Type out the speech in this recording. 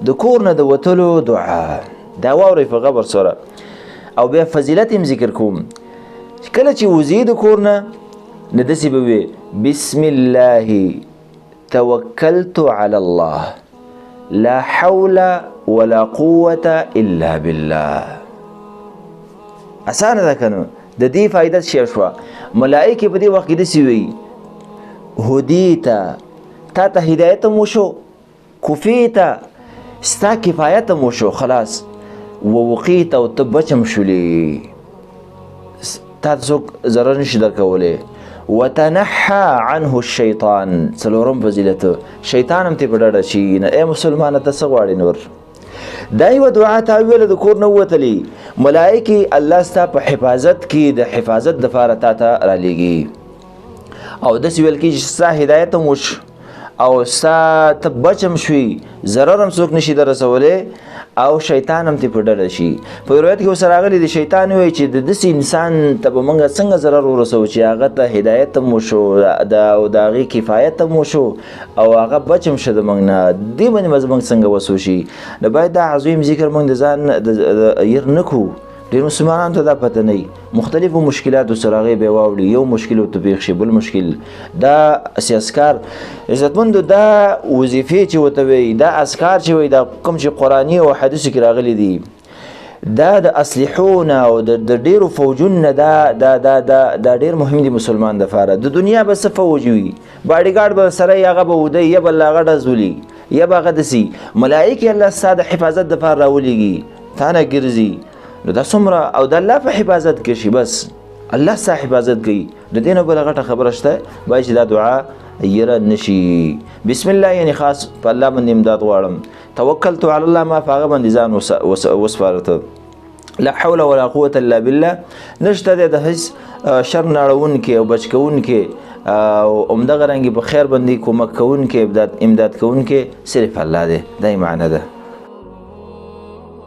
د کور نه د وتلو دعا دا واورئ په غبر سره او بیا فضیلت هم ذکر کوم. کله چې وځې د کور نه نو داسې به وي بسم الله توکلت علی الله لا حول ولا قوة الا بالله. اسانه ده کنه. د دې فائدت شی شوه ملائکې په دې وخت کې داسې وي هدیته تا ته هدایت هم وشو کفیته ستا کفایت هم وشو خلاص ووقیته او ته بچم شولې تا ته څوک ضرر نشي درکولی وتنحى عنه الشیطان. څلورم فضیلت شیطان هم ترې په ډډه شي نه. ای مسلمانه ته څه غواړې نور دا یوه دعا تا ویله د کور نه ووتلې ملایکې الله ستا په حفاظت کې د حفاظت دپاره تا ته رالیږي او داسې ویل کېږي چې ستا هدایت هم وشو او ستا ته بچ هم شوي ضرر هم څوک نشي در رسولی او شیطان هم ترې په ډډه شي. په روایت کې اوس راغلی د شیطان وایي چې د داسې انسان ته به موږ څنګه ضرر ورسوو چې هغه ته هدایت هم وشو او د هغې کفایت هم وشو او هغه بچ هم شه د موږ نه دې باندې به زموږ څنګه وسو شي. نو باید دا عظیم ذکر موږ د ځان ير نه کړو. ډېر مسلمانانو ته دا پته نه وي مختلفو مشکلاتو سره هغې بیا واوړي یو مشکل ورته پېښ شي بل مشکل. دا اسې اذکار عزتمندو دا وظیفې چې ورته وایي دا اذکار چې وایي دا کوم چې قرآني او حدیثو کې راغلي دي دا د اسلحو نه او د ډېرو فوجونو نه دا ډېر مهم دي مسلمان دپاره. د دنیا به څه فوج وي باډي ګارډ به سره یې هغه به ودی یا به له هغه ډزولي یا به هغه داسې ملایکې الله ستا د حفاظت دپاره راولېږي تا نه ګرځي. نو دا څومره او د الله په حفاظت کې شي بس الله ستا حفاظت کوي. د دې نه بله غټه خبره شته باید چې دا دعا یره نشي. بسم الله یعنی خاص په الله باندې امداد غواړم. توکلت علی الله ما په هغه باندې ځان وسپارته. لا حول ولا قوة الا بالله نشته د هیڅ شر نه اړونکي او بچ کوونکي او همدغه رنګې په خیر باندې کومک کوونکي امداد کوونکي صرف الله دی. دا یې معنی ده.